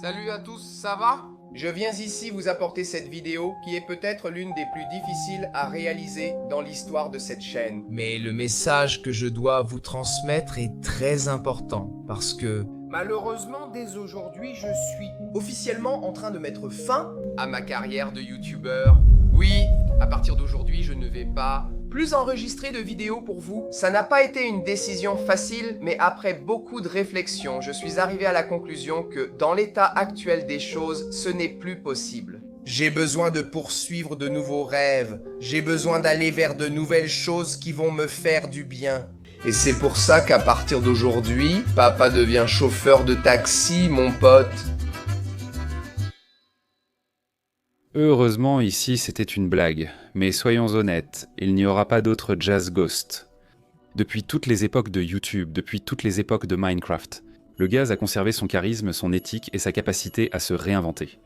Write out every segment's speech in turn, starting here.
Salut à tous, ça va? Je viens ici vous apporter cette vidéo qui est peut-être l'une des plus difficiles à réaliser dans l'histoire de cette chaîne. Mais le message que je dois vous transmettre est très important parce que malheureusement dès aujourd'hui je suis officiellement en train de mettre fin à ma carrière de youtubeur. Oui, à partir d'aujourd'hui je ne vais pas plus enregistrer de vidéos pour vous. Ça n'a pas été une décision facile, mais après beaucoup de réflexion, je suis arrivé à la conclusion que dans l'état actuel des choses, ce n'est plus possible. J'ai besoin de poursuivre de nouveaux rêves. J'ai besoin d'aller vers de nouvelles choses qui vont me faire du bien. Et c'est pour ça qu'à partir d'aujourd'hui, papa devient chauffeur de taxi, mon pote. Heureusement, ici, c'était une blague. Mais soyons honnêtes, il n'y aura pas d'autre Jazz Ghost. Depuis toutes les époques de YouTube, depuis toutes les époques de Minecraft, le gaz a conservé son charisme, son éthique et sa capacité à se réinventer.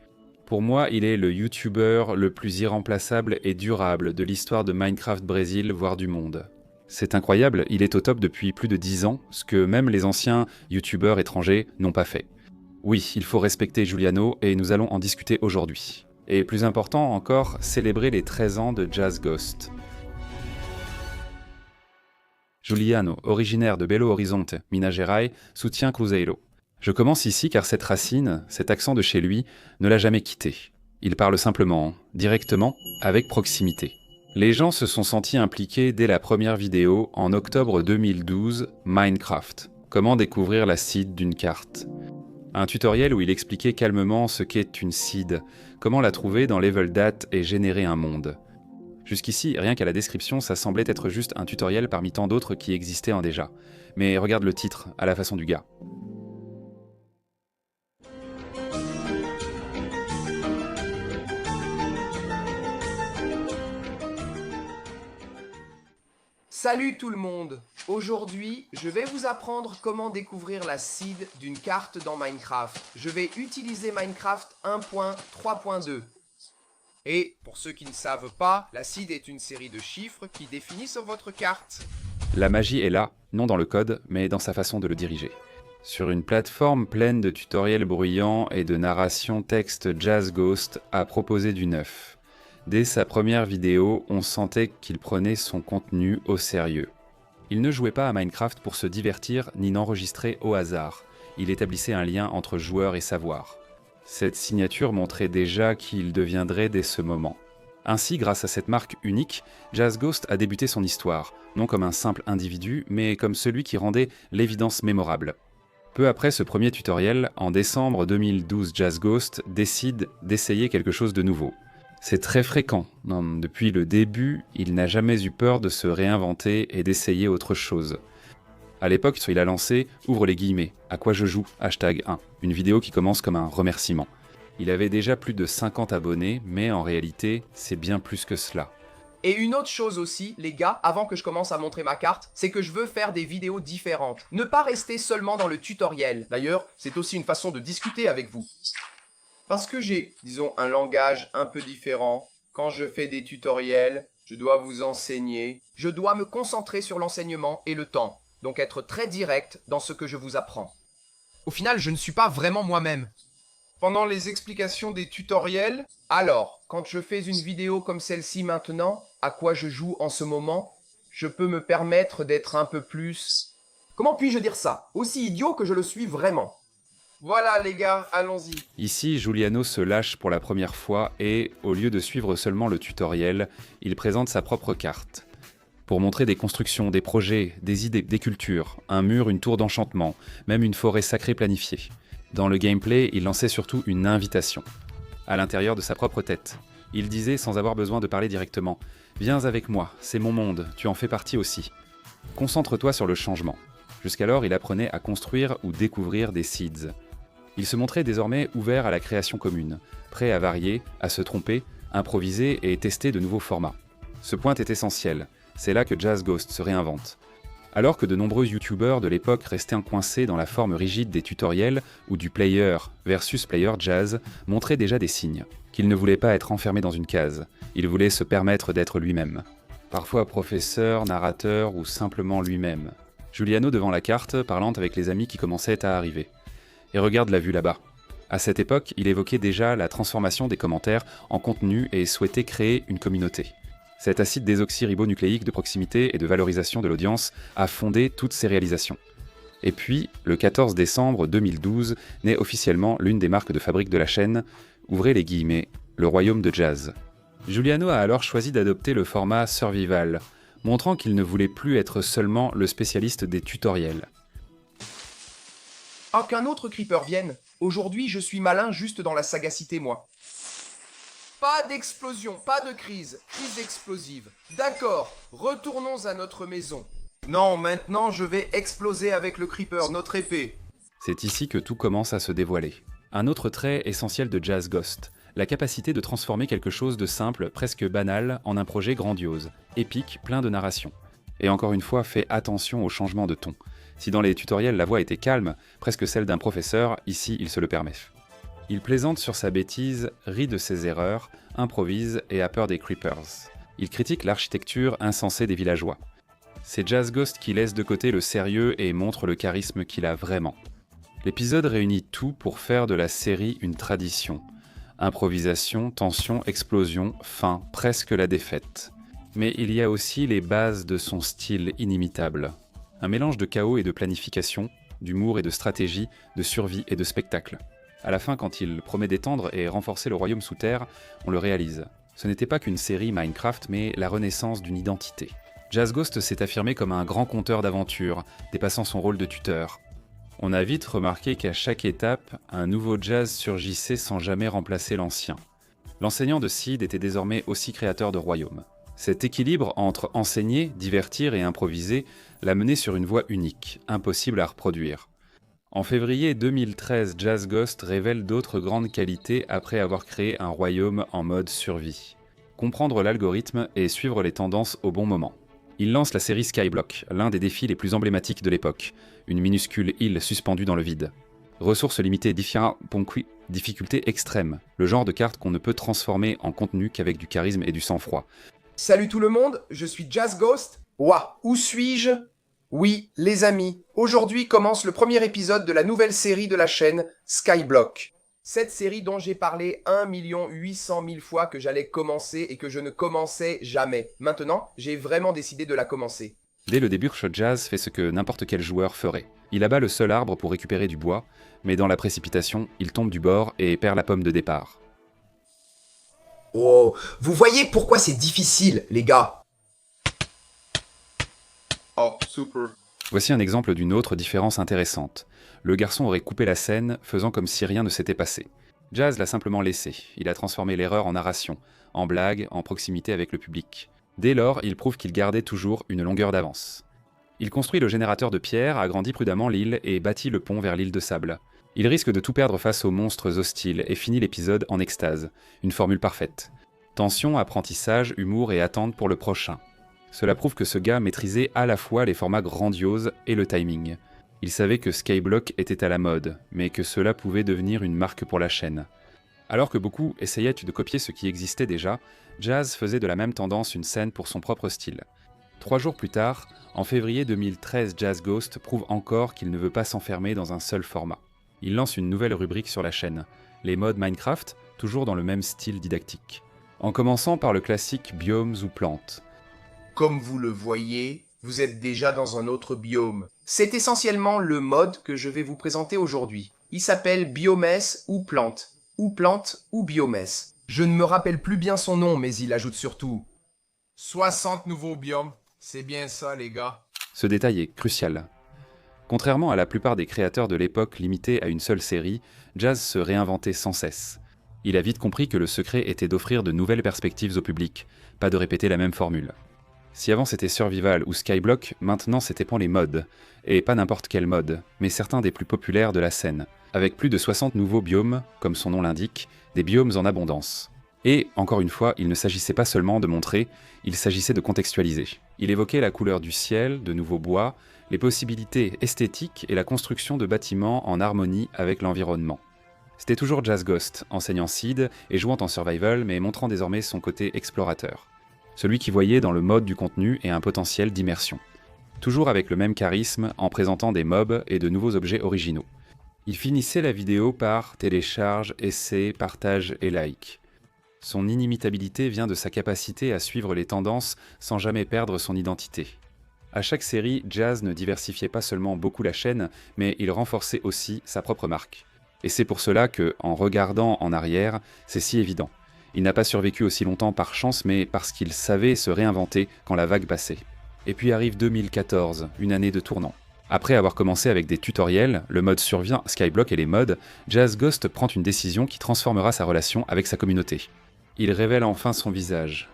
Pour moi, il est le YouTuber le plus irremplaçable et durable de l'histoire de Minecraft Brésil, voire du monde. C'est incroyable, il est au top depuis plus de 10 ans, ce que même les anciens YouTubers étrangers n'ont pas fait. Oui, il faut respecter Juliano et nous allons en discuter aujourd'hui. Et plus important encore, célébrer les 13 ans de Jazz Ghost. Juliano, originaire de Belo Horizonte, Minas Gerais, soutient Cruzeiro. Je commence ici car cette racine, cet accent de chez lui, ne l'a jamais quitté. Il parle simplement, directement, avec proximité. Les gens se sont sentis impliqués dès la première vidéo en octobre 2012, Minecraft. Comment découvrir la seed d'une carte. Un tutoriel où il expliquait calmement ce qu'est une seed, comment la trouver dans Level Dat et générer un monde. Jusqu'ici, rien qu'à la description, ça semblait être juste un tutoriel parmi tant d'autres qui existaient en déjà. Mais regarde le titre, à la façon du gars. Salut tout le monde! Aujourd'hui, je vais vous apprendre comment découvrir la seed d'une carte dans Minecraft. Je vais utiliser Minecraft 1.3.2. Et pour ceux qui ne savent pas, la seed est une série de chiffres qui définissent votre carte. La magie est là, non dans le code, mais dans sa façon de le diriger. Sur une plateforme pleine de tutoriels bruyants et de narration texte, Jazz Ghost a proposé du neuf. Dès sa première vidéo, on sentait qu'il prenait son contenu au sérieux. Il ne jouait pas à Minecraft pour se divertir ni n'enregistrer au hasard. Il établissait un lien entre joueur et savoir. Cette signature montrait déjà qui il deviendrait dès ce moment. Ainsi, grâce à cette marque unique, Jazz Ghost a débuté son histoire, non comme un simple individu, mais comme celui qui rendait l'évidence mémorable. Peu après ce premier tutoriel, en décembre 2012, Jazz Ghost décide d'essayer quelque chose de nouveau. C'est très fréquent. Depuis le début, il n'a jamais eu peur de se réinventer et d'essayer autre chose. À l'époque, il a lancé « Ouvre les guillemets, à quoi je joue, #1 », une vidéo qui commence comme un remerciement. Il avait déjà plus de 50 abonnés, mais en réalité, c'est bien plus que cela. Et une autre chose aussi, les gars, avant que je commence à montrer ma carte, c'est que je veux faire des vidéos différentes. Ne pas rester seulement dans le tutoriel. D'ailleurs, c'est aussi une façon de discuter avec vous. Parce que j'ai, disons, un langage un peu différent. Quand je fais des tutoriels, je dois vous enseigner. Je dois me concentrer sur l'enseignement et le temps. Donc être très direct dans ce que je vous apprends. Au final, je ne suis pas vraiment moi-même. Pendant les explications des tutoriels, alors, quand je fais une vidéo comme celle-ci maintenant, à quoi je joue en ce moment, je peux me permettre d'être un peu plus... Comment puis-je dire ça? Aussi idiot que je le suis vraiment. Voilà les gars, allons-y. Ici, Juliano se lâche pour la première fois et, au lieu de suivre seulement le tutoriel, il présente sa propre carte. Pour montrer des constructions, des projets, des idées, des cultures, un mur, une tour d'enchantement, même une forêt sacrée planifiée. Dans le gameplay, il lançait surtout une invitation. À l'intérieur de sa propre tête. Il disait, sans avoir besoin de parler directement, « Viens avec moi, c'est mon monde, tu en fais partie aussi. Concentre-toi sur le changement. » Jusqu'alors, il apprenait à construire ou découvrir des seeds. Il se montrait désormais ouvert à la création commune, prêt à varier, à se tromper, improviser et tester de nouveaux formats. Ce point est essentiel, c'est là que Jazz Ghost se réinvente. Alors que de nombreux youtubeurs de l'époque restaient coincés dans la forme rigide des tutoriels ou du player versus player jazz montraient déjà des signes, qu'il ne voulait pas être enfermé dans une case, il voulait se permettre d'être lui-même. Parfois professeur, narrateur ou simplement lui-même. Juliano devant la carte, parlant avec les amis qui commençaient à arriver. Et regarde la vue là-bas. À cette époque, il évoquait déjà la transformation des commentaires en contenu et souhaitait créer une communauté. Cet acide désoxyribonucléique de proximité et de valorisation de l'audience a fondé toutes ses réalisations. Et puis, le 14 décembre 2012, naît officiellement l'une des marques de fabrique de la chaîne, ouvrez les guillemets, le royaume de Jazz. Giuliano a alors choisi d'adopter le format Survival, montrant qu'il ne voulait plus être seulement le spécialiste des tutoriels. Ah, qu'un autre creeper vienne. Aujourd'hui, je suis malin juste dans la sagacité, moi. Pas d'explosion, pas de crise explosive. D'accord, retournons à notre maison. Non, maintenant je vais exploser avec le creeper, notre épée. C'est ici que tout commence à se dévoiler. Un autre trait essentiel de Jazz Ghost, la capacité de transformer quelque chose de simple, presque banal, en un projet grandiose, épique, plein de narration. Et encore une fois, fait attention au changement de ton. Si dans les tutoriels la voix était calme, presque celle d'un professeur, ici il se le permet. Il plaisante sur sa bêtise, rit de ses erreurs, improvise et a peur des creepers. Il critique l'architecture insensée des villageois. C'est Jazz Ghost qui laisse de côté le sérieux et montre le charisme qu'il a vraiment. L'épisode réunit tout pour faire de la série une tradition. Improvisation, tension, explosion, fin, presque la défaite. Mais il y a aussi les bases de son style inimitable. Un mélange de chaos et de planification, d'humour et de stratégie, de survie et de spectacle. À la fin, quand il promet d'étendre et renforcer le royaume sous terre, on le réalise. Ce n'était pas qu'une série Minecraft, mais la renaissance d'une identité. Jazz Ghost s'est affirmé comme un grand conteur d'aventures, dépassant son rôle de tuteur. On a vite remarqué qu'à chaque étape, un nouveau Jazz surgissait sans jamais remplacer l'ancien. L'enseignant de Seed était désormais aussi créateur de royaume. Cet équilibre entre enseigner, divertir et improviser l'a mené sur une voie unique, impossible à reproduire. En février 2013, Jazz Ghost révèle d'autres grandes qualités après avoir créé un royaume en mode survie. Comprendre l'algorithme et suivre les tendances au bon moment. Il lance la série Skyblock, l'un des défis les plus emblématiques de l'époque, une minuscule île suspendue dans le vide. Ressources limitées, difficulté extrême, le genre de carte qu'on ne peut transformer en contenu qu'avec du charisme et du sang-froid. Salut tout le monde, je suis Jazz Ghost. Ouah, où suis-je? Oui, les amis, aujourd'hui commence le premier épisode de la nouvelle série de la chaîne Skyblock. Cette série dont j'ai parlé 1 800 000 fois que j'allais commencer et que je ne commençais jamais. Maintenant, j'ai vraiment décidé de la commencer. Dès le début, Jazz fait ce que n'importe quel joueur ferait. Il abat le seul arbre pour récupérer du bois, mais dans la précipitation, il tombe du bord et perd la pomme de départ. Oh, vous voyez pourquoi c'est difficile, les gars? Oh, super. Voici un exemple d'une autre différence intéressante. Le garçon aurait coupé la scène, faisant comme si rien ne s'était passé. Jazz l'a simplement laissé. Il a transformé l'erreur en narration, en blague, en proximité avec le public. Dès lors, il prouve qu'il gardait toujours une longueur d'avance. Il construit le générateur de pierre, agrandit prudemment l'île et bâtit le pont vers l'île de sable. Il risque de tout perdre face aux monstres hostiles et finit l'épisode en extase. Une formule parfaite. Tension, apprentissage, humour et attente pour le prochain. Cela prouve que ce gars maîtrisait à la fois les formats grandioses et le timing. Il savait que Skyblock était à la mode, mais que cela pouvait devenir une marque pour la chaîne. Alors que beaucoup essayaient de copier ce qui existait déjà, Jazz faisait de la même tendance une scène pour son propre style. 3 jours plus tard, en février 2013, Jazz Ghost prouve encore qu'il ne veut pas s'enfermer dans un seul format. Il lance une nouvelle rubrique sur la chaîne, les modes Minecraft, toujours dans le même style didactique. En commençant par le classique biomes ou plantes. Comme vous le voyez, vous êtes déjà dans un autre biome. C'est essentiellement le mode que je vais vous présenter aujourd'hui. Il s'appelle Biomès ou Plante ou Biomès. Je ne me rappelle plus bien son nom, mais il ajoute surtout 60 nouveaux biomes. C'est bien ça, les gars. Ce détail est crucial. Contrairement à la plupart des créateurs de l'époque limités à une seule série, Jazz se réinventait sans cesse. Il a vite compris que le secret était d'offrir de nouvelles perspectives au public, pas de répéter la même formule. Si avant c'était Survival ou Skyblock, maintenant c'était pour les modes. Et pas n'importe quel mode, mais certains des plus populaires de la scène. Avec plus de 60 nouveaux biomes, comme son nom l'indique, des biomes en abondance. Et, encore une fois, il ne s'agissait pas seulement de montrer, il s'agissait de contextualiser. Il évoquait la couleur du ciel, de nouveaux bois, les possibilités esthétiques et la construction de bâtiments en harmonie avec l'environnement. C'était toujours Jazz Ghost, enseignant Seed et jouant en Survival, mais montrant désormais son côté explorateur. Celui qui voyait dans le mode du contenu et un potentiel d'immersion. Toujours avec le même charisme en présentant des mobs et de nouveaux objets originaux. Il finissait la vidéo par télécharge, essaie, partage et like. Son inimitabilité vient de sa capacité à suivre les tendances sans jamais perdre son identité. À chaque série, Jazz ne diversifiait pas seulement beaucoup la chaîne, mais il renforçait aussi sa propre marque. Et c'est pour cela que, en regardant en arrière, c'est si évident. Il n'a pas survécu aussi longtemps par chance, mais parce qu'il savait se réinventer quand la vague passait. Et puis arrive 2014, une année de tournant. Après avoir commencé avec des tutoriels, le mode survient, Skyblock et les mods, Jazz Ghost prend une décision qui transformera sa relation avec sa communauté. Il révèle enfin son visage.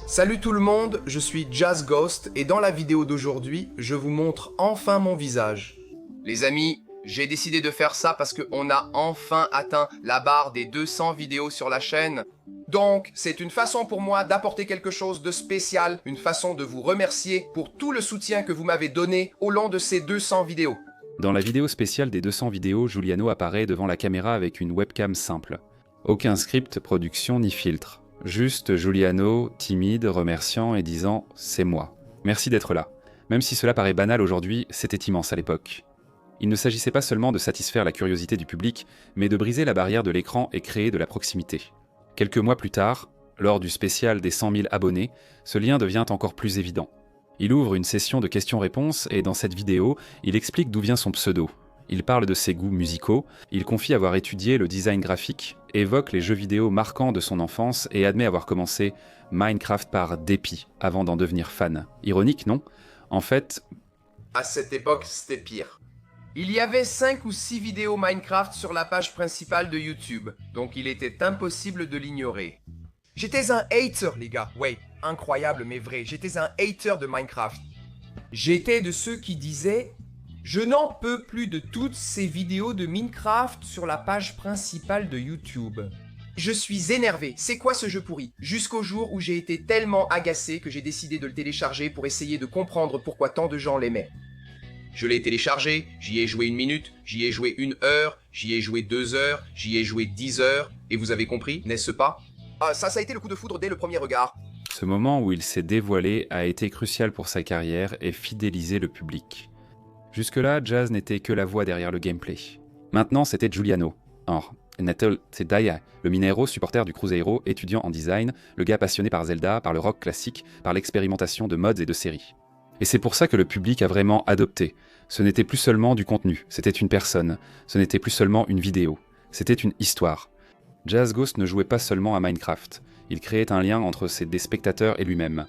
Salut tout le monde, je suis Jazz Ghost et dans la vidéo d'aujourd'hui, je vous montre enfin mon visage. Les amis, j'ai décidé de faire ça parce qu'on a enfin atteint la barre des 200 vidéos sur la chaîne. Donc, c'est une façon pour moi d'apporter quelque chose de spécial, une façon de vous remercier pour tout le soutien que vous m'avez donné au long de ces 200 vidéos. Dans la vidéo spéciale des 200 vidéos, Giuliano apparaît devant la caméra avec une webcam simple. Aucun script, production ni filtre. Juste Giuliano, timide, remerciant et disant « c'est moi ». Merci d'être là. Même si cela paraît banal aujourd'hui, c'était immense à l'époque. Il ne s'agissait pas seulement de satisfaire la curiosité du public, mais de briser la barrière de l'écran et créer de la proximité. Quelques mois plus tard, lors du spécial des 100 000 abonnés, ce lien devient encore plus évident. Il ouvre une session de questions-réponses et dans cette vidéo, il explique d'où vient son pseudo. Il parle de ses goûts musicaux, il confie avoir étudié le design graphique, évoque les jeux vidéo marquants de son enfance et admet avoir commencé Minecraft par dépit, avant d'en devenir fan. Ironique, non ? En fait... À cette époque, c'était pire. Il y avait 5 ou 6 vidéos Minecraft sur la page principale de YouTube, donc il était impossible de l'ignorer. J'étais un hater, les gars. Ouais, incroyable mais vrai, j'étais un hater de Minecraft. J'étais de ceux qui disaient... Je n'en peux plus de toutes ces vidéos de Minecraft sur la page principale de YouTube. Je suis énervé, c'est quoi ce jeu pourri? Jusqu'au jour où j'ai été tellement agacé que j'ai décidé de le télécharger pour essayer de comprendre pourquoi tant de gens l'aimaient. Je l'ai téléchargé, j'y ai joué 1 minute, j'y ai joué 1 heure, j'y ai joué 2 heures, j'y ai joué 10 heures, et vous avez compris, n'est-ce pas? Ah, ça a été le coup de foudre dès le premier regard. Ce moment où il s'est dévoilé a été crucial pour sa carrière et fidéliser le public. Jusque-là, Jazz n'était que la voix derrière le gameplay. Maintenant, c'était Giuliano. Or, Natal Tedaya, le minero supporter du Cruzeiro, étudiant en design, le gars passionné par Zelda, par le rock classique, par l'expérimentation de mods et de séries. Et c'est pour ça que le public a vraiment adopté. Ce n'était plus seulement du contenu, c'était une personne. Ce n'était plus seulement une vidéo. C'était une histoire. Jazz Ghost ne jouait pas seulement à Minecraft. Il créait un lien entre des spectateurs et lui-même.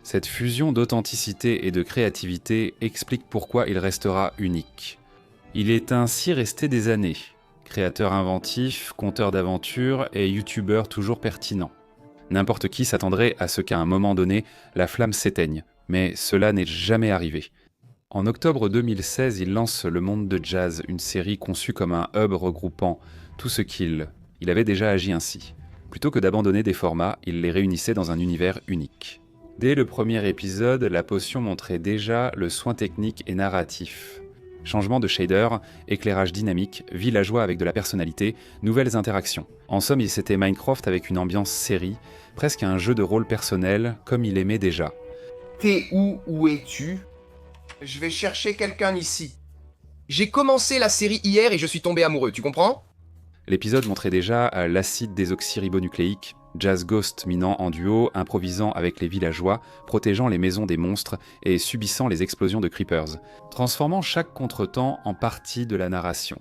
Cette fusion d'authenticité et de créativité explique pourquoi il restera unique. Il est ainsi resté des années. Créateur inventif, conteur d'aventures et youtubeur toujours pertinent. N'importe qui s'attendrait à ce qu'à un moment donné, la flamme s'éteigne. Mais cela n'est jamais arrivé. En octobre 2016, il lance Le Monde de Jazz, une série conçue comme un hub regroupant tout ce qu'il... Il avait déjà agi ainsi. Plutôt que d'abandonner des formats, il les réunissait dans un univers unique. Dès le premier épisode, la potion montrait déjà le soin technique et narratif. Changement de shader, éclairage dynamique, villageois avec de la personnalité, nouvelles interactions. En somme, c'était Minecraft avec une ambiance série, presque un jeu de rôle personnel, comme il aimait déjà. T'es où es-tu? Je vais chercher quelqu'un ici. J'ai commencé la série hier et je suis tombé amoureux, tu comprends? L'épisode montrait déjà l'acide désoxyribonucléique, Jazz Ghost minant en duo, improvisant avec les villageois, protégeant les maisons des monstres et subissant les explosions de creepers, transformant chaque contretemps en partie de la narration.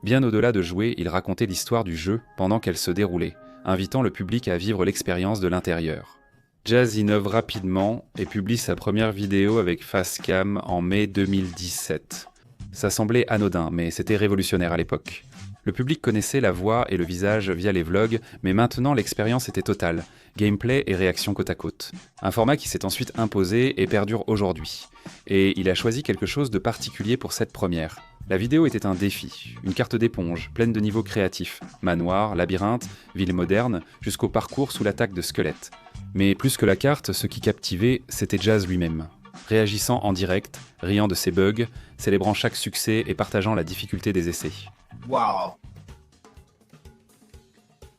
Bien au-delà de jouer, il racontait l'histoire du jeu pendant qu'elle se déroulait, invitant le public à vivre l'expérience de l'intérieur. Jazz innove rapidement et publie sa première vidéo avec Facecam en mai 2017. Ça semblait anodin, mais c'était révolutionnaire à l'époque. Le public connaissait la voix et le visage via les vlogs, mais maintenant l'expérience était totale, gameplay et réaction côte à côte. Un format qui s'est ensuite imposé et perdure aujourd'hui. Et il a choisi quelque chose de particulier pour cette première. La vidéo était un défi, une carte d'éponge, pleine de niveaux créatifs, manoir, labyrinthe, ville moderne, jusqu'au parcours sous l'attaque de squelettes. Mais plus que la carte, ce qui captivait, c'était Jazz lui-même. Réagissant en direct, riant de ses bugs, célébrant chaque succès et partageant la difficulté des essais. Waouh!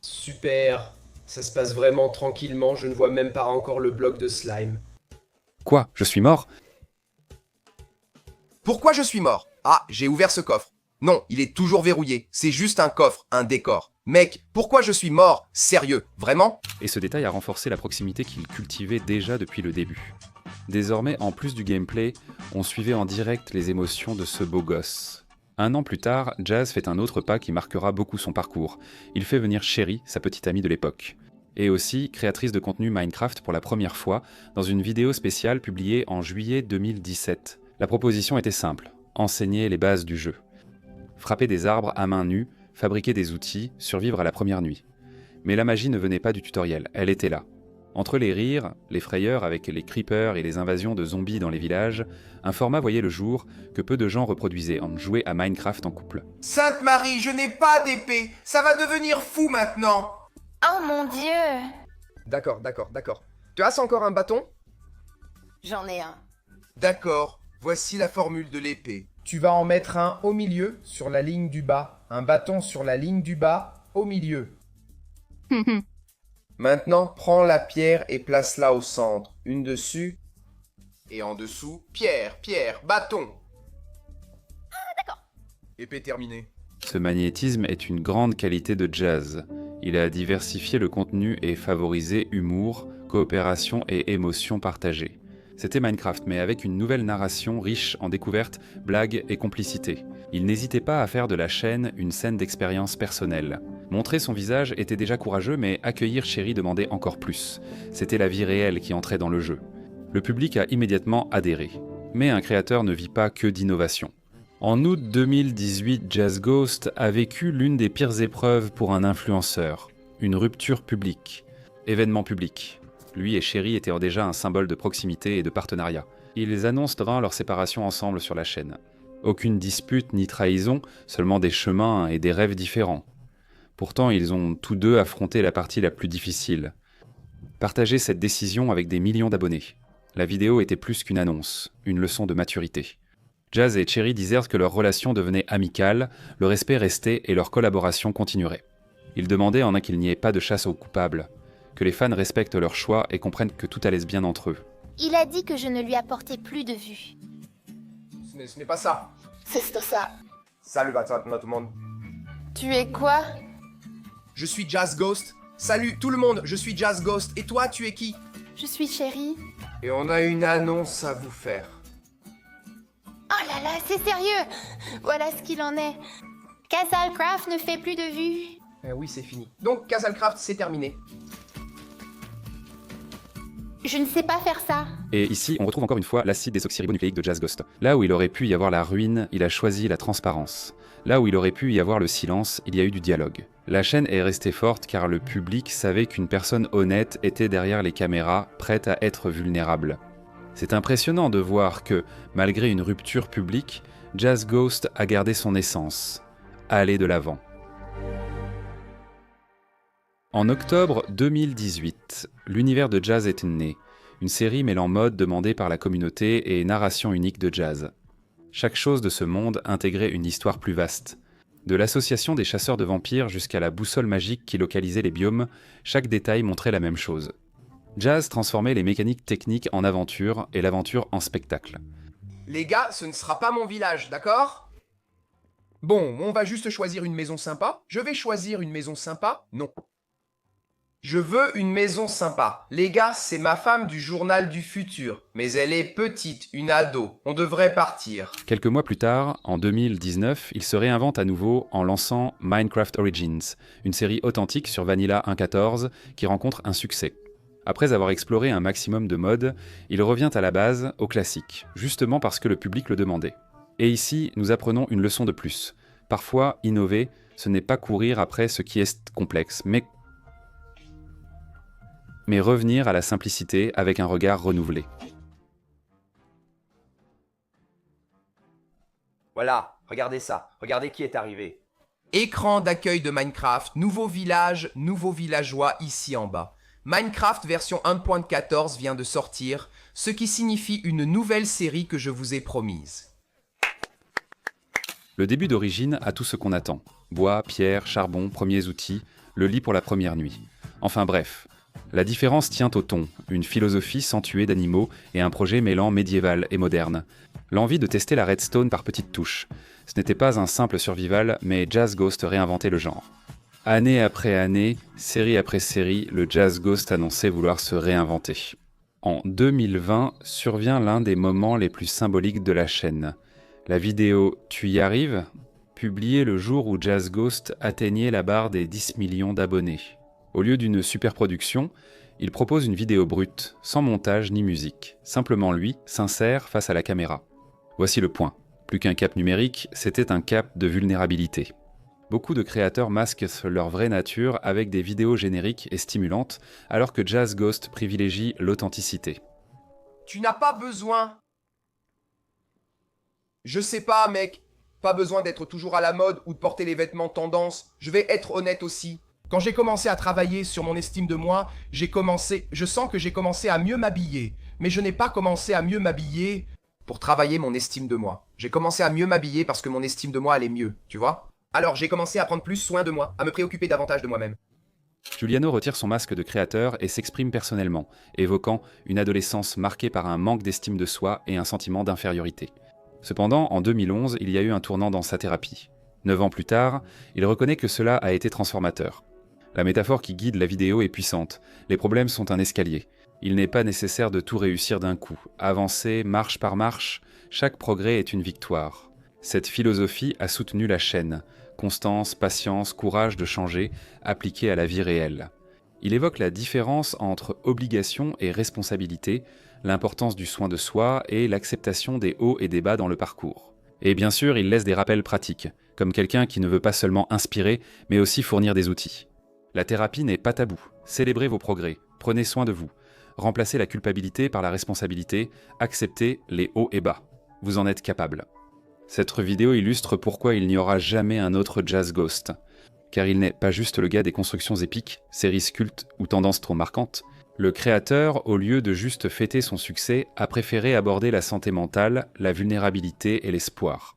Super. Ça se passe vraiment tranquillement, je ne vois même pas encore le bloc de slime. Quoi? Je suis mort? Pourquoi je suis mort? Ah, j'ai ouvert ce coffre. Non, il est toujours verrouillé. C'est juste un coffre, un décor. Mec, pourquoi je suis mort? Sérieux, vraiment? Et ce détail a renforcé la proximité qu'il cultivait déjà depuis le début. Désormais, en plus du gameplay, on suivait en direct les émotions de ce beau gosse. Un an plus tard, Jazz fait un autre pas qui marquera beaucoup son parcours. Il fait venir Sherry, sa petite amie de l'époque. Et aussi créatrice de contenu Minecraft pour la première fois, dans une vidéo spéciale publiée en juillet 2017. La proposition était simple, enseigner les bases du jeu. Frapper des arbres à main nue, fabriquer des outils, survivre à la première nuit. Mais la magie ne venait pas du tutoriel, elle était là. Entre les rires, les frayeurs avec les creepers et les invasions de zombies dans les villages, un format voyait le jour que peu de gens reproduisaient en jouant à Minecraft en couple. Sainte Marie, je n'ai pas d'épée. Ça va devenir fou maintenant. Oh mon Dieu! D'accord. Tu as encore un bâton? J'en ai un. D'accord, voici la formule de l'épée. Tu vas en mettre un au milieu, sur la ligne du bas. Un bâton sur la ligne du bas, au milieu. Maintenant, prends la pierre et place-la au centre. Une dessus et en dessous. Pierre, bâton. D'accord. Épée terminée. Ce magnétisme est une grande qualité de Jazz. Il a diversifié le contenu et favorisé humour, coopération et émotions partagées. C'était Minecraft, mais avec une nouvelle narration riche en découvertes, blagues et complicité. Il n'hésitait pas à faire de la chaîne une scène d'expérience personnelle. Montrer son visage était déjà courageux, mais accueillir Sherry demandait encore plus. C'était la vie réelle qui entrait dans le jeu. Le public a immédiatement adhéré. Mais un créateur ne vit pas que d'innovation. En août 2018, Jazz Ghost a vécu l'une des pires épreuves pour un influenceur. Une rupture publique. Événement public. Lui et Sherry étaient déjà un symbole de proximité et de partenariat. Ils annonceront leur séparation ensemble sur la chaîne. Aucune dispute ni trahison, seulement des chemins et des rêves différents. Pourtant, ils ont tous deux affronté la partie la plus difficile. Partager cette décision avec des millions d'abonnés. La vidéo était plus qu'une annonce, une leçon de maturité. Jazz et Cherry disèrent que leur relation devenait amicale, le respect restait et leur collaboration continuerait. Ils demandaient en un qu'il n'y ait pas de chasse aux coupables, que les fans respectent leur choix et comprennent que tout allait bien entre eux. Il a dit que je ne lui apportais plus de vue. Ce n'est pas ça. C'est ça. Salut tout le monde. Tu es quoi? Je suis Jazz Ghost. Salut tout le monde, je suis Jazz Ghost. Et toi, tu es qui? Je suis Sherry. Et on a une annonce à vous faire. Oh là là, c'est sérieux! Voilà ce qu'il en est. Casalcraft ne fait plus de vues. Oui, c'est fini. Donc, Casalcraft, c'est terminé. Je ne sais pas faire ça. Et ici, on retrouve encore une fois l'acide désoxyribonucléique de Jazz Ghost. Là où il aurait pu y avoir la ruine, il a choisi la transparence. Là où il aurait pu y avoir le silence, il y a eu du dialogue. La chaîne est restée forte car le public savait qu'une personne honnête était derrière les caméras, prête à être vulnérable. C'est impressionnant de voir que, malgré une rupture publique, Jazz Ghost a gardé son essence. Aller de l'avant. En octobre 2018, l'univers de Jazz est né, une série mêlant mode demandée par la communauté et narration unique de Jazz. Chaque chose de ce monde intégrait une histoire plus vaste. De l'association des chasseurs de vampires jusqu'à la boussole magique qui localisait les biomes, chaque détail montrait la même chose. Jazz transformait les mécaniques techniques en aventure et l'aventure en spectacle. Les gars, ce ne sera pas mon village, d'accord? Bon, on va juste choisir une maison sympa. Je vais choisir une maison sympa? Non. Je veux une maison sympa. Les gars, c'est ma femme du journal du futur. Mais elle est petite, une ado. On devrait partir. Quelques mois plus tard, en 2019, il se réinvente à nouveau en lançant Minecraft Origins, une série authentique sur Vanilla 1.14 qui rencontre un succès. Après avoir exploré un maximum de modes, il revient à la base, au classique, justement parce que le public le demandait. Et ici, nous apprenons une leçon de plus. Parfois, innover, ce n'est pas courir après ce qui est complexe, mais revenir à la simplicité avec un regard renouvelé. Voilà, regardez ça. Regardez qui est arrivé. Écran d'accueil de Minecraft, nouveau village, nouveaux villageois ici en bas. Minecraft version 1.14 vient de sortir, ce qui signifie une nouvelle série que je vous ai promise. Le début d'Origine a tout ce qu'on attend. Bois, pierre, charbon, premiers outils, le lit pour la première nuit. Enfin bref, La différence tient au ton, une philosophie sans tuer d'animaux et un projet mêlant médiéval et moderne. L'envie de tester la redstone par petites touches. Ce n'était pas un simple survival, mais Jazz Ghost réinventait le genre. Année après année, série après série, le Jazz Ghost annonçait vouloir se réinventer. En 2020 survient l'un des moments les plus symboliques de la chaîne. La vidéo « Tu y arrives ?» publiée le jour où Jazz Ghost atteignait la barre des 10 millions d'abonnés. Au lieu d'une superproduction, il propose une vidéo brute, sans montage ni musique, simplement lui, sincère face à la caméra. Voici le point. Plus qu'un cap numérique, c'était un cap de vulnérabilité. Beaucoup de créateurs masquent leur vraie nature avec des vidéos génériques et stimulantes, alors que Jazz Ghost privilégie l'authenticité. Tu n'as pas besoin. Je sais pas, mec. Pas besoin d'être toujours à la mode ou de porter les vêtements tendance. Je vais être honnête aussi. Quand j'ai commencé à travailler sur mon estime de moi, je sens que j'ai commencé à mieux m'habiller. Mais je n'ai pas commencé à mieux m'habiller pour travailler mon estime de moi. J'ai commencé à mieux m'habiller parce que mon estime de moi allait mieux, tu vois? Alors j'ai commencé à prendre plus soin de moi, à me préoccuper davantage de moi-même. Giuliano retire son masque de créateur et s'exprime personnellement, évoquant une adolescence marquée par un manque d'estime de soi et un sentiment d'infériorité. Cependant, en 2011, il y a eu un tournant dans sa thérapie. 9 ans plus tard, il reconnaît que cela a été transformateur. La métaphore qui guide la vidéo est puissante. Les problèmes sont un escalier. Il n'est pas nécessaire de tout réussir d'un coup. Avancer marche par marche, chaque progrès est une victoire. Cette philosophie a soutenu la chaîne. Constance, patience, courage de changer, appliqués à la vie réelle. Il évoque la différence entre obligation et responsabilité, l'importance du soin de soi et l'acceptation des hauts et des bas dans le parcours. Et bien sûr, il laisse des rappels pratiques, comme quelqu'un qui ne veut pas seulement inspirer, mais aussi fournir des outils. La thérapie n'est pas tabou. Célébrez vos progrès, prenez soin de vous. Remplacez la culpabilité par la responsabilité, acceptez les hauts et bas. Vous en êtes capable. Cette vidéo illustre pourquoi il n'y aura jamais un autre Jazz Ghost. Car il n'est pas juste le gars des constructions épiques, séries cultes ou tendances trop marquantes. Le créateur, au lieu de juste fêter son succès, a préféré aborder la santé mentale, la vulnérabilité et l'espoir.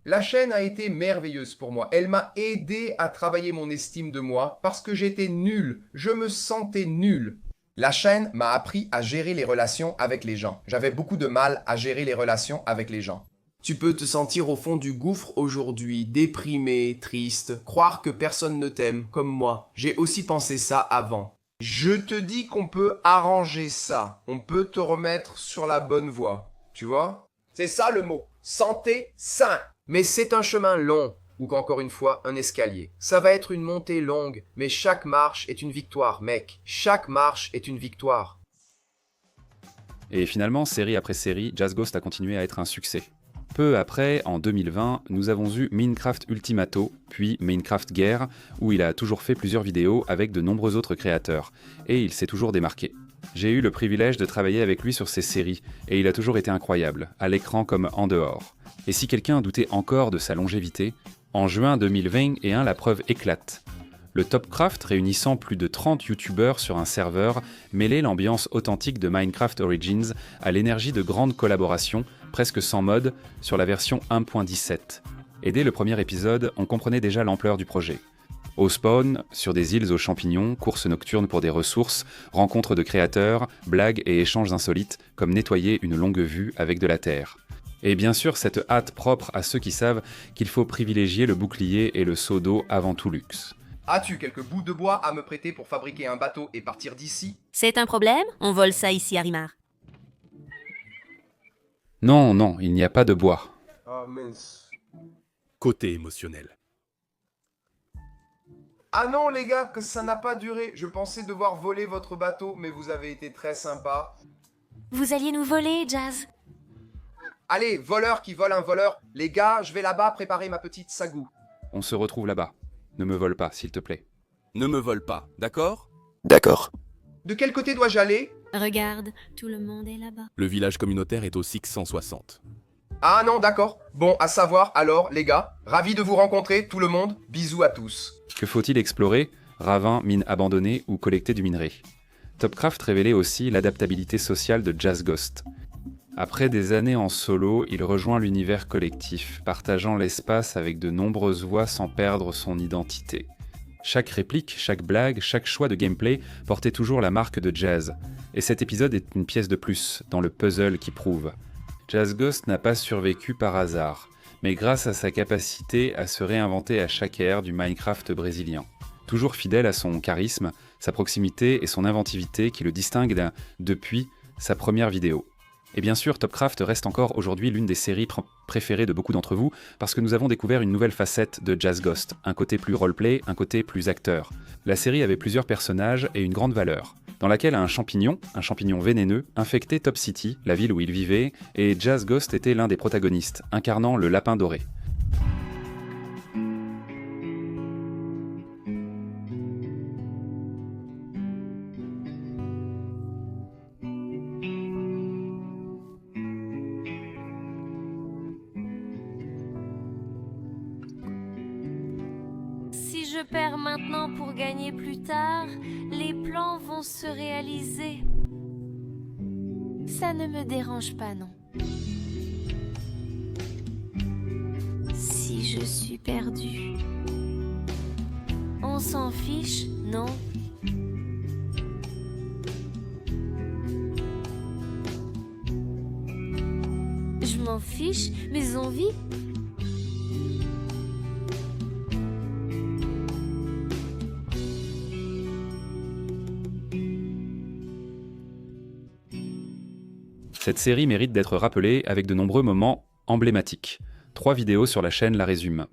La chaîne a été merveilleuse pour moi. Elle m'a aidé à travailler mon estime de moi parce que j'étais nul. Je me sentais nul. La chaîne m'a appris à gérer les relations avec les gens. J'avais beaucoup de mal à gérer les relations avec les gens. Tu peux te sentir au fond du gouffre aujourd'hui, déprimé, triste, croire que personne ne t'aime, comme moi. J'ai aussi pensé ça avant. Je te dis qu'on peut arranger ça. On peut te remettre sur la bonne voie. Tu vois? C'est ça le mot. Santé sain. Mais c'est un chemin long, ou qu'encore une fois, un escalier. Ça va être une montée longue, mais chaque marche est une victoire, mec. Chaque marche est une victoire. Et finalement, série après série, Jazz Ghost a continué à être un succès. Peu après, en 2020, nous avons eu Minecraft Ultimato, puis Minecraft Guerre, où il a toujours fait plusieurs vidéos avec de nombreux autres créateurs, et il s'est toujours démarqué. J'ai eu le privilège de travailler avec lui sur ses séries, et il a toujours été incroyable, à l'écran comme en dehors. Et si quelqu'un doutait encore de sa longévité, en juin 2021, la preuve éclate. Le Topcraft, réunissant plus de 30 youtubeurs sur un serveur, mêlait l'ambiance authentique de Minecraft Origins à l'énergie de grandes collaborations, presque sans mode, sur la version 1.17. Et dès le premier épisode, on comprenait déjà l'ampleur du projet. Au spawn, sur des îles aux champignons, courses nocturnes pour des ressources, rencontres de créateurs, blagues et échanges insolites, comme nettoyer une longue vue avec de la terre. Et bien sûr, cette hâte propre à ceux qui savent qu'il faut privilégier le bouclier et le seau d'eau avant tout luxe. As-tu quelques bouts de bois à me prêter pour fabriquer un bateau et partir d'ici? C'est un problème? On vole ça ici, Harimar. Non, il n'y a pas de bois. Ah mince. Côté émotionnel. Ah non les gars, que ça n'a pas duré. Je pensais devoir voler votre bateau, mais vous avez été très sympa. Vous alliez nous voler, Jazz? Allez, voleur qui vole un voleur. Les gars, je vais là-bas préparer ma petite sagou. On se retrouve là-bas. Ne me vole pas, s'il te plaît. Ne me vole pas, d'accord? D'accord. De quel côté dois-je aller? Regarde, tout le monde est là-bas. Le village communautaire est au 660. Ah non, d'accord. Bon, à savoir, alors, les gars, ravi de vous rencontrer, tout le monde. Bisous à tous. Que faut-il explorer? Ravins, mines abandonnées ou collecter du minerai? Topcraft révélait aussi l'adaptabilité sociale de Jazz Ghost. Après des années en solo, il rejoint l'univers collectif, partageant l'espace avec de nombreuses voix sans perdre son identité. Chaque réplique, chaque blague, chaque choix de gameplay portait toujours la marque de Jazz. Et cet épisode est une pièce de plus dans le puzzle qui prouve. Jazz Ghost n'a pas survécu par hasard, mais grâce à sa capacité à se réinventer à chaque ère du Minecraft brésilien. Toujours fidèle à son charisme, sa proximité et son inventivité qui le distinguent depuis sa première vidéo. Et bien sûr, Topcraft reste encore aujourd'hui l'une des séries préférées de beaucoup d'entre vous parce que nous avons découvert une nouvelle facette de Jazz Ghost, un côté plus roleplay, un côté plus acteur. La série avait plusieurs personnages et une grande valeur, dans laquelle un champignon vénéneux, infectait Top City, la ville où il vivait, et Jazz Ghost était l'un des protagonistes, incarnant le lapin doré. Si je perds maintenant pour gagner plus tard, les plans vont se réaliser. Ça ne me dérange pas, non. Si je suis perdue, on s'en fiche, non? Je m'en fiche, mes envies. Cette série mérite d'être rappelée avec de nombreux moments emblématiques. 3 vidéos sur la chaîne la résument.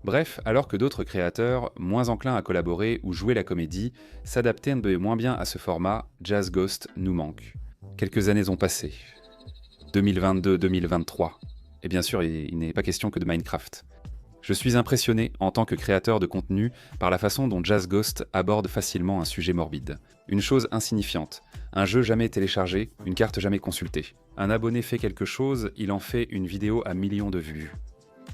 Bref, alors que d'autres créateurs, moins enclins à collaborer ou jouer la comédie, s'adaptaient un peu moins bien à ce format, Jazz Ghost nous manque. Quelques années ont passé. 2022-2023. Et bien sûr, il n'est pas question que de Minecraft. Je suis impressionné, en tant que créateur de contenu, par la façon dont Jazz Ghost aborde facilement un sujet morbide. Une chose insignifiante, un jeu jamais téléchargé, une carte jamais consultée. Un abonné fait quelque chose, il en fait une vidéo à millions de vues.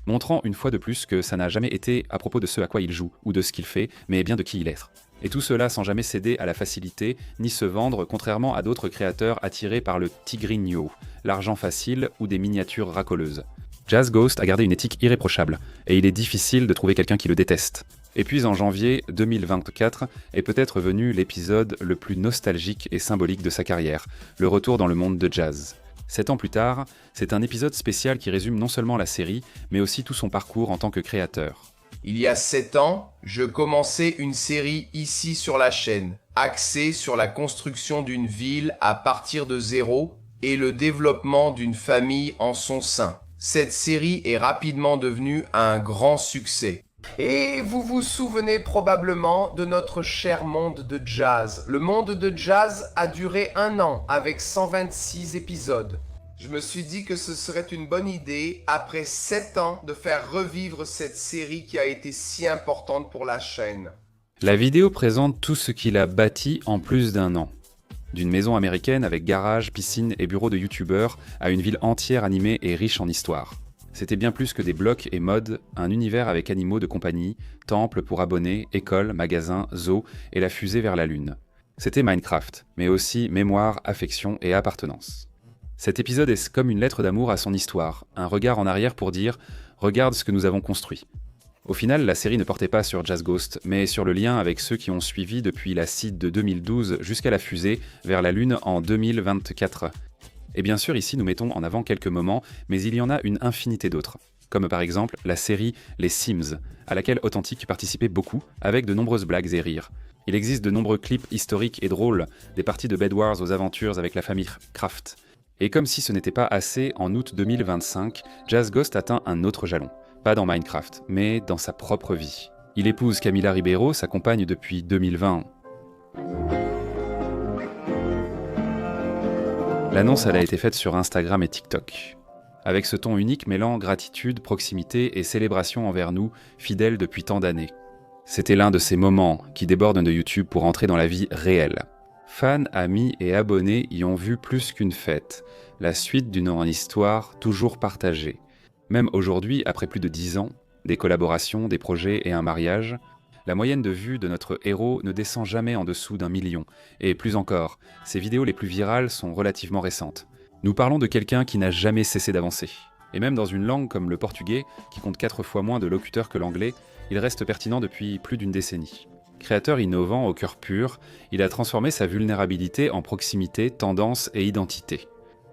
Montrant une fois de plus que ça n'a jamais été à propos de ce à quoi il joue, ou de ce qu'il fait, mais bien de qui il est. Et tout cela sans jamais céder à la facilité, ni se vendre, contrairement à d'autres créateurs attirés par le tigrinho, l'argent facile ou des miniatures racoleuses. Jazz Ghost a gardé une éthique irréprochable, et il est difficile de trouver quelqu'un qui le déteste. Et puis en janvier 2024 est peut-être venu l'épisode le plus nostalgique et symbolique de sa carrière, le retour dans le monde de Jazz. 7 ans plus tard, c'est un épisode spécial qui résume non seulement la série, mais aussi tout son parcours en tant que créateur. Il y a 7 ans, je commençais une série ici sur la chaîne, axée sur la construction d'une ville à partir de zéro et le développement d'une famille en son sein. Cette série est rapidement devenue un grand succès. Et vous vous souvenez probablement de notre cher monde de Jazz. Le monde de Jazz a duré 1 an avec 126 épisodes. Je me suis dit que ce serait une bonne idée, après 7 ans, de faire revivre cette série qui a été si importante pour la chaîne. La vidéo présente tout ce qu'il a bâti en plus d'1 an. D'une maison américaine avec garage, piscine et bureau de youtubeurs à une ville entière animée et riche en histoire. C'était bien plus que des blocs et mods, un univers avec animaux de compagnie, temples pour abonnés, écoles, magasins, zoos et la fusée vers la lune. C'était Minecraft, mais aussi mémoire, affection et appartenance. Cet épisode est comme une lettre d'amour à son histoire, un regard en arrière pour dire « Regarde ce que nous avons construit ». Au final, la série ne portait pas sur Jazz Ghost, mais sur le lien avec ceux qui ont suivi depuis la CID de 2012 jusqu'à la fusée vers la Lune en 2024. Et bien sûr, ici nous mettons en avant quelques moments, mais il y en a une infinité d'autres. Comme par exemple la série Les Sims, à laquelle Authentic participait beaucoup, avec de nombreuses blagues et rires. Il existe de nombreux clips historiques et drôles, des parties de Bed Wars aux aventures avec la famille Kraft. Et comme si ce n'était pas assez, en août 2025, Jazz Ghost atteint un autre jalon. Pas dans Minecraft, mais dans sa propre vie. Il épouse Camila Ribeiro, sa compagne depuis 2020. L'annonce elle a été faite sur Instagram et TikTok. Avec ce ton unique mêlant gratitude, proximité et célébration envers nous, fidèles depuis tant d'années. C'était l'un de ces moments qui débordent de YouTube pour entrer dans la vie réelle. Fans, amis et abonnés y ont vu plus qu'une fête, la suite d'une histoire toujours partagée. Même aujourd'hui, après plus de 10 ans, des collaborations, des projets et un mariage, la moyenne de vues de notre héros ne descend jamais en dessous d'1 million. Et plus encore, ses vidéos les plus virales sont relativement récentes. Nous parlons de quelqu'un qui n'a jamais cessé d'avancer. Et même dans une langue comme le portugais, qui compte 4 fois moins de locuteurs que l'anglais, il reste pertinent depuis plus d'une décennie. Créateur innovant au cœur pur, il a transformé sa vulnérabilité en proximité, tendance et identité.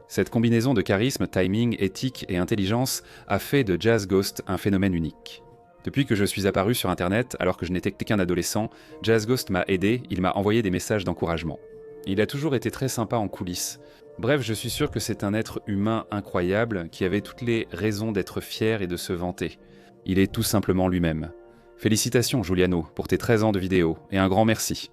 Cette combinaison de charisme, timing, éthique et intelligence a fait de Jazz Ghost un phénomène unique. Depuis que je suis apparu sur internet, alors que je n'étais qu'un adolescent, Jazz Ghost m'a aidé, il m'a envoyé des messages d'encouragement. Il a toujours été très sympa en coulisses. Bref, je suis sûr que c'est un être humain incroyable qui avait toutes les raisons d'être fier et de se vanter. Il est tout simplement lui-même. Félicitations Giuliano pour tes 13 ans de vidéo et un grand merci.